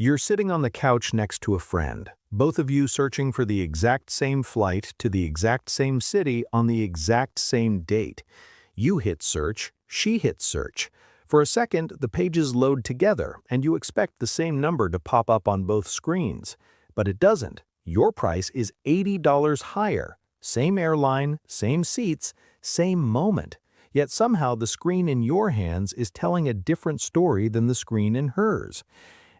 You're sitting on the couch next to a friend, both of you searching for the exact same flight to the exact same city on the exact same date. You hit search, she hits search. For a second, the pages load together and you expect the same number to pop up on both screens. But it doesn't. Your price is $80 higher. Same airline, same seats, same moment. Yet somehow the screen in your hands is telling a different story than the screen in hers.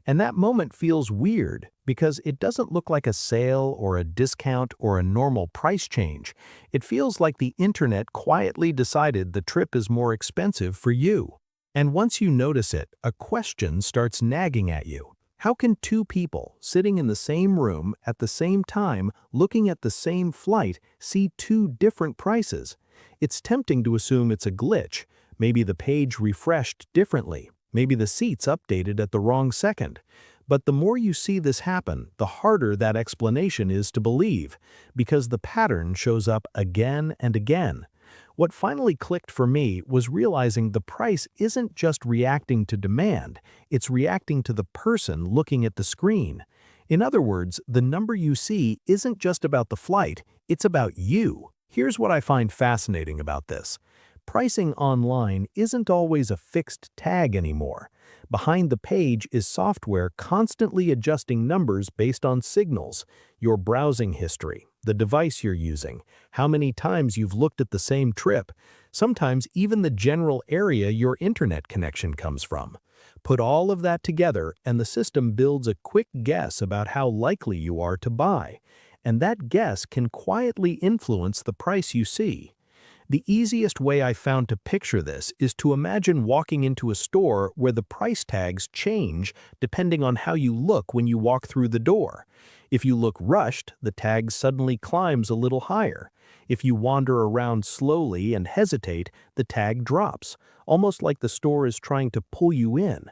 And that moment feels weird because it doesn't look like a sale or a discount or a normal price change. It feels like the internet quietly decided the trip is more expensive for you. And once you notice it, a question starts nagging at you. How can two people sitting in the same room at the same time looking at the same flight see two different prices? It's tempting to assume it's a glitch. Maybe the page refreshed differently. Maybe the seats updated at the wrong second. But the more you see this happen, the harder that explanation is to believe, because the pattern shows up again and again. What finally clicked for me was realizing the price isn't just reacting to demand, it's reacting to the person looking at the screen. In other words, the number you see isn't just about the flight, it's about you. Here's what I find fascinating about this. Pricing online isn't always a fixed tag anymore. Behind the page is software constantly adjusting numbers based on signals, your browsing history, the device you're using, how many times you've looked at the same trip, sometimes even the general area your internet connection comes from. Put all of that together and the system builds a quick guess about how likely you are to buy. And that guess can quietly influence the price you see. The easiest way I found to picture this is to imagine walking into a store where the price tags change depending on how you look when you walk through the door. If you look rushed, the tag suddenly climbs a little higher. If you wander around slowly and hesitate, the tag drops, almost like the store is trying to pull you in.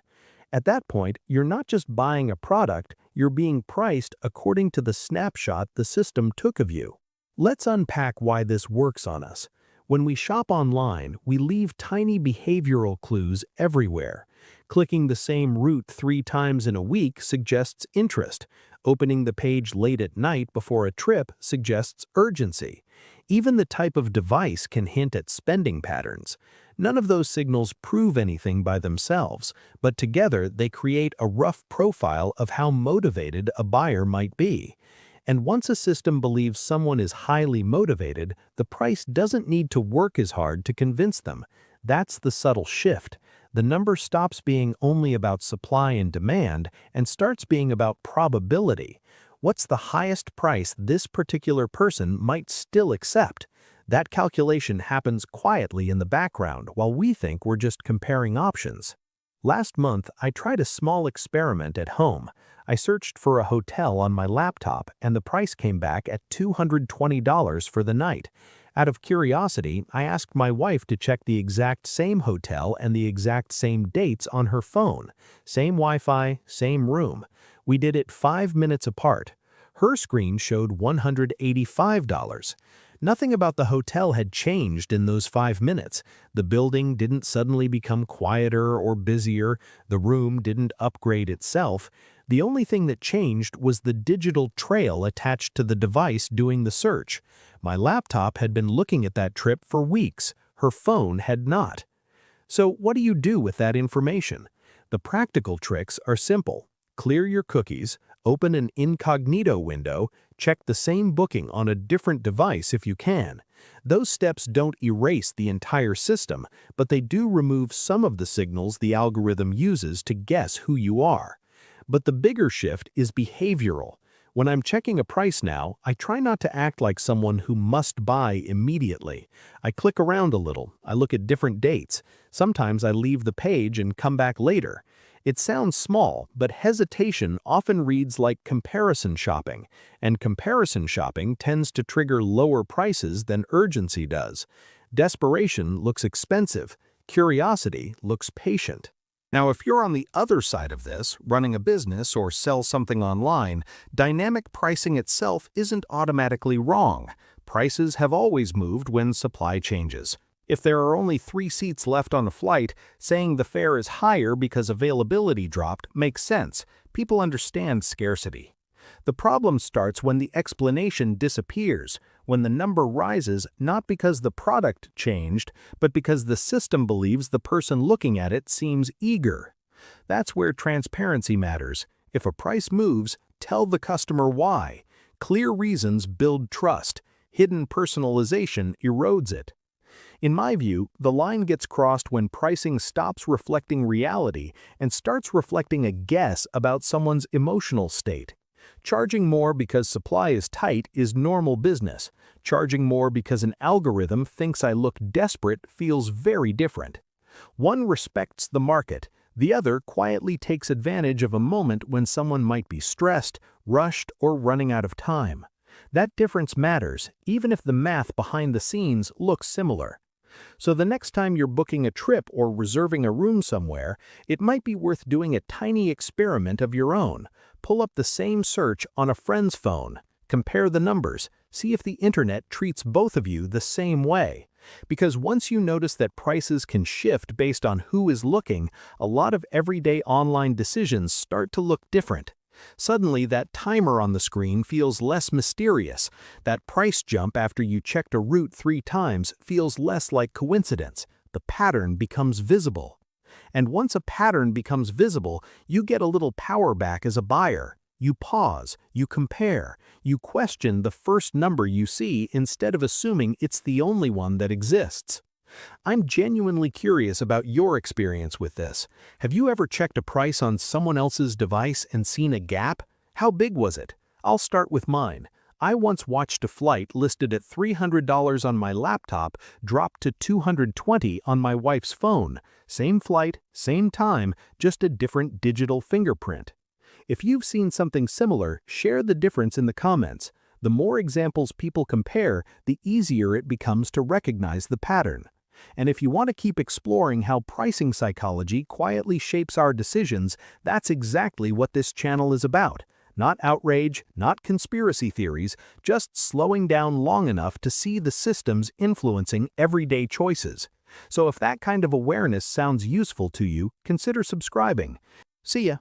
At that point, you're not just buying a product, you're being priced according to the snapshot the system took of you. Let's unpack why this works on us. When we shop online, we leave tiny behavioral clues everywhere. Clicking the same route 3 times in a week suggests interest. Opening the page late at night before a trip suggests urgency. Even the type of device can hint at spending patterns. None of those signals prove anything by themselves, but together they create a rough profile of how motivated a buyer might be. And once a system believes someone is highly motivated, the price doesn't need to work as hard to convince them. That's the subtle shift. The number stops being only about supply and demand and starts being about probability. What's the highest price this particular person might still accept? That calculation happens quietly in the background while we think we're just comparing options. Last month, I tried a small experiment at home. I searched for a hotel on my laptop and the price came back at $220 for the night. Out of curiosity, I asked my wife to check the exact same hotel and the exact same dates on her phone. Same Wi-Fi, same room. We did it 5 minutes apart. Her screen showed $185. Nothing about the hotel had changed in those 5 minutes. The building didn't suddenly become quieter or busier. The room didn't upgrade itself. The only thing that changed was the digital trail attached to the device doing the search. My laptop had been looking at that trip for weeks. Her phone had not. So what do you do with that information? The practical tricks are simple. Clear your cookies, open an incognito window, check the same booking on a different device if you can. Those steps don't erase the entire system, but they do remove some of the signals the algorithm uses to guess who you are. But the bigger shift is behavioral. When I'm checking a price now, I try not to act like someone who must buy immediately. I click around a little, I look at different dates. Sometimes I leave the page and come back later. It sounds small, but hesitation often reads like comparison shopping, and comparison shopping tends to trigger lower prices than urgency does. Desperation looks expensive, curiosity looks patient. Now, if you're on the other side of this, running a business or sell something online, dynamic pricing itself isn't automatically wrong. Prices have always moved when supply changes. If there are only 3 seats left on a flight, saying the fare is higher because availability dropped makes sense. People understand scarcity. The problem starts when the explanation disappears, when the number rises not because the product changed, but because the system believes the person looking at it seems eager. That's where transparency matters. If a price moves, tell the customer why. Clear reasons build trust. Hidden personalization erodes it. In my view, the line gets crossed when pricing stops reflecting reality and starts reflecting a guess about someone's emotional state. Charging more because supply is tight is normal business. Charging more because an algorithm thinks I look desperate feels very different. One respects the market. The other quietly takes advantage of a moment when someone might be stressed, rushed, or running out of time. That difference matters, even if the math behind the scenes looks similar. So the next time you're booking a trip or reserving a room somewhere, it might be worth doing a tiny experiment of your own. Pull up the same search on a friend's phone. Compare the numbers. See if the internet treats both of you the same way. Because once you notice that prices can shift based on who is looking, a lot of everyday online decisions start to look different. Suddenly, that timer on the screen feels less mysterious. That price jump after you checked a route 3 times feels less like coincidence. The pattern becomes visible. And once a pattern becomes visible, you get a little power back as a buyer. You pause, you compare, you question the first number you see instead of assuming it's the only one that exists. I'm genuinely curious about your experience with this. Have you ever checked a price on someone else's device and seen a gap? How big was it? I'll start with mine. I once watched a flight listed at $300 on my laptop drop to $220 on my wife's phone. Same flight, same time, just a different digital fingerprint. If you've seen something similar, share the difference in the comments. The more examples people compare, the easier it becomes to recognize the pattern. And if you want to keep exploring how pricing psychology quietly shapes our decisions, that's exactly what this channel is about. Not outrage, not conspiracy theories, just slowing down long enough to see the systems influencing everyday choices. So if that kind of awareness sounds useful to you, consider subscribing. See ya.